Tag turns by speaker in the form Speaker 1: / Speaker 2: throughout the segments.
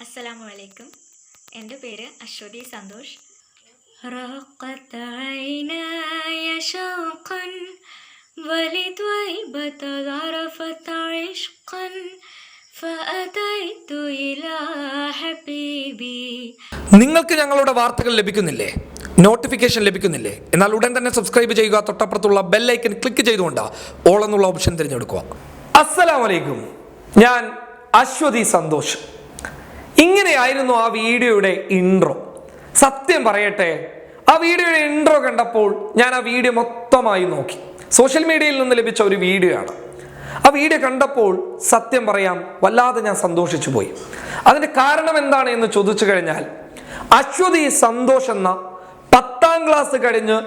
Speaker 1: അസ്സലാമു അലൈക്കും. എൻ്റെ പേര് അശ്വതി സന്തോഷ്. رقت عيناي شوقا ولطيبة ظرفت عشقا فأتيت إلى حبيبي.
Speaker 2: നിങ്ങൾക്ക് ഞങ്ങളുടെ വാർത്തകൾ ലഭിക്കുന്നില്ലേ? നോട്ടിഫിക്കേഷൻ ലഭിക്കുന്നില്ലേ? എന്നാൽ ഉടൻ തന്നെ സബ്സ്ക്രൈബ് ചെയ്യുക. തൊട്ടപ്പുറത്തുള്ള ബെല്ലൈക്കൻ ക്ലിക്ക് ചെയ്തുകൊണ്ട് ഓൾ എന്നുള്ള ഓപ്ഷൻ തിരഞ്ഞെടുക്കുക. അസ്സലാമു അലൈക്കും. ഞാൻ അശ്വതി സന്തോഷ്. ഇങ്ങനെയായിരുന്നു ആ വീഡിയോയുടെ ഇൻട്രോ. സത്യം പറയട്ടെ, ആ വീഡിയോയുടെ ഇൻട്രോ കണ്ടപ്പോൾ ഞാൻ ആ വീഡിയോ മൊത്തമായി നോക്കി. സോഷ്യൽ മീഡിയയിൽ നിന്ന് ലഭിച്ച ഒരു വീഡിയോ ആണ്. ആ വീഡിയോ കണ്ടപ്പോൾ സത്യം പറയാം, വല്ലാതെ ഞാൻ സന്തോഷിച്ചു പോയി. അതിന്റെ കാരണം എന്താണ് എന്ന് ചോദിച്ചു കഴിഞ്ഞാൽ, അശ്വതി സന്തോഷ് എന്ന 10ാം ക്ലാസ് കഴിഞ്ഞ്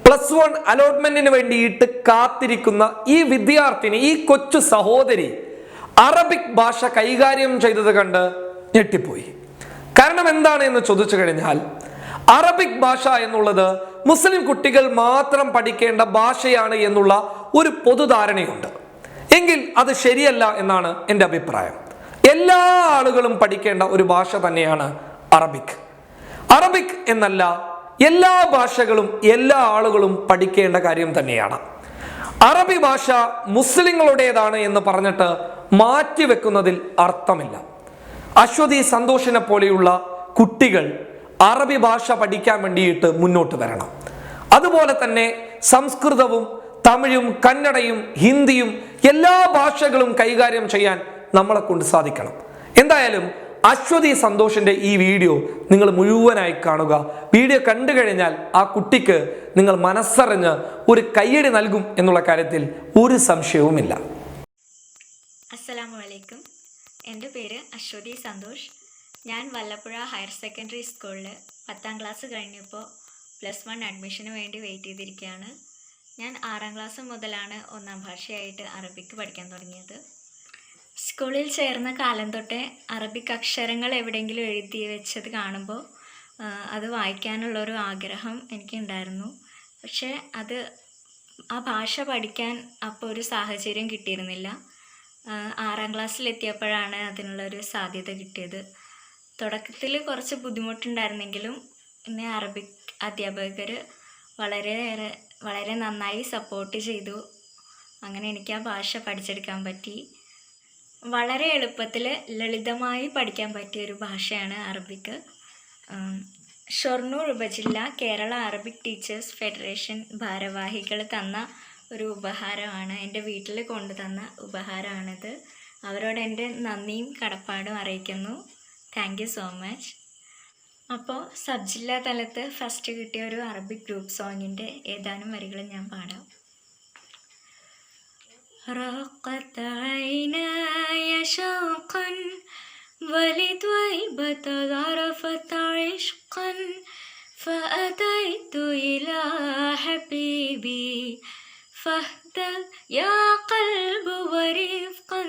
Speaker 2: +1 അലോട്ട്മെന്റിന് വേണ്ടിയിട്ട് കാത്തിരിക്കുന്ന ഈ വിദ്യാർത്ഥിനി, ഈ കൊച്ചു സഹോദരി അറബിക് ഭാഷ കൈകാര്യം ചെയ്തത് കണ്ട് ഞെട്ടിപ്പോയി. കാരണം എന്താണ് എന്ന് ചോദിച്ചു കഴിഞ്ഞാൽ, അറബിക് ഭാഷ എന്നുള്ളത് മുസ്ലിം കുട്ടികൾ മാത്രം പഠിക്കേണ്ട ഭാഷയാണ് എന്നുള്ള ഒരു പൊതുധാരണയുണ്ട്. എങ്കിൽ അത് ശരിയല്ല എന്നാണ് എൻ്റെ അഭിപ്രായം. എല്ലാ ആളുകളും പഠിക്കേണ്ട ഒരു ഭാഷ തന്നെയാണ് അറബിക്. അറബിക് എന്നല്ല, എല്ലാ ഭാഷകളും എല്ലാ ആളുകളും പഠിക്കേണ്ട കാര്യം തന്നെയാണ്. അറബി ഭാഷ മുസ്ലിങ്ങളുടേതാണ് എന്ന് പറഞ്ഞിട്ട് മാറ്റിവെക്കുന്നതിൽ അർത്ഥമില്ല. അശ്വതി സന്തോഷിനെ പോലെയുള്ള കുട്ടികൾ അറബി ഭാഷ പഠിക്കാൻ വേണ്ടിയിട്ട് മുന്നോട്ട് വരണം. അതുപോലെ തന്നെ സംസ്കൃതവും തമിഴും കന്നഡയും ഹിന്ദിയും എല്ലാ ഭാഷകളും കൈകാര്യം ചെയ്യാൻ നമ്മളെ കൊണ്ട് സാധിക്കണം. എന്തായാലും അശ്വതി സന്തോഷിന്റെ ഈ വീഡിയോ നിങ്ങൾ മുഴുവനായി കാണുക. വീഡിയോ കണ്ടു കഴിഞ്ഞാൽ ആ കുട്ടിക്ക് നിങ്ങൾ മനസ്സറിഞ്ഞ് ഒരു കയ്യടി നൽകും എന്നുള്ള കാര്യത്തിൽ ഒരു സംശയവുമില്ല.
Speaker 1: അസ്സലാമു അലൈക്കും. എൻ്റെ പേര് അശ്വതി സന്തോഷ്. ഞാൻ വല്ലപ്പുഴ ഹയർ സെക്കൻഡറി സ്കൂളിൽ 10ാം ക്ലാസ് കഴിഞ്ഞപ്പോൾ +1 അഡ്മിഷന് വേണ്ടി വെയിറ്റ് ചെയ്തിരിക്കുകയാണ്. ഞാൻ 6ാം ക്ലാസ് മുതലാണ് 1ാം ഭാഷയായിട്ട് അറബിക്ക് പഠിക്കാൻ തുടങ്ങിയത്. സ്കൂളിൽ ചേർന്ന കാലം തൊട്ടേ അറബിക് അക്ഷരങ്ങൾ എവിടെയെങ്കിലും എഴുതി വെച്ചത് കാണുമ്പോൾ അത് വായിക്കാനുള്ളൊരു ആഗ്രഹം എനിക്കുണ്ടായിരുന്നു. പക്ഷേ ആ ഭാഷ പഠിക്കാൻ അപ്പോൾ ഒരു സാഹചര്യം കിട്ടിയിരുന്നില്ല. 6ാം ക്ലാസ്സിലെത്തിയപ്പോഴാണ് അതിനുള്ളൊരു സാധ്യത കിട്ടിയത്. തുടക്കത്തിൽ കുറച്ച് ബുദ്ധിമുട്ടുണ്ടായിരുന്നെങ്കിലും എന്നെ അറബിക് അധ്യാപകർ വളരെ നന്നായി സപ്പോർട്ട് ചെയ്തു. അങ്ങനെ എനിക്ക് ആ ഭാഷ പഠിച്ചെടുക്കാൻ പറ്റി. വളരെ എളുപ്പത്തിൽ ലളിതമായി പഠിക്കാൻ പറ്റിയ ഒരു ഭാഷയാണ് അറബിക്. ഷൊർണൂർ ഉപജില്ല കേരള അറബിക് ടീച്ചേഴ്സ് ഫെഡറേഷൻ ഭാരവാഹികൾ തന്ന ഒരു ഉപഹാരമാണ്, എൻ്റെ വീട്ടിൽ കൊണ്ടുതന്ന ഉപഹാരമാണിത്. അവരോട് എൻ്റെ നന്ദിയും കടപ്പാടും അറിയിക്കുന്നു. Thank you so much. അപ്പോൾ സബ് ജില്ലാ തലത്ത് ഫസ്റ്റ് കിട്ടിയ ഒരു അറബിക് ഗ്രൂപ്പ് സോങ്ങിൻ്റെ ഏതാനും വരികൾ ഞാൻ പാടാം. رقت عيناي شوقا ولطيبة ظرفت عشقا فأتيت إلى حبيبي فاهدى يا قلب ورفقا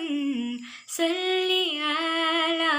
Speaker 1: سل على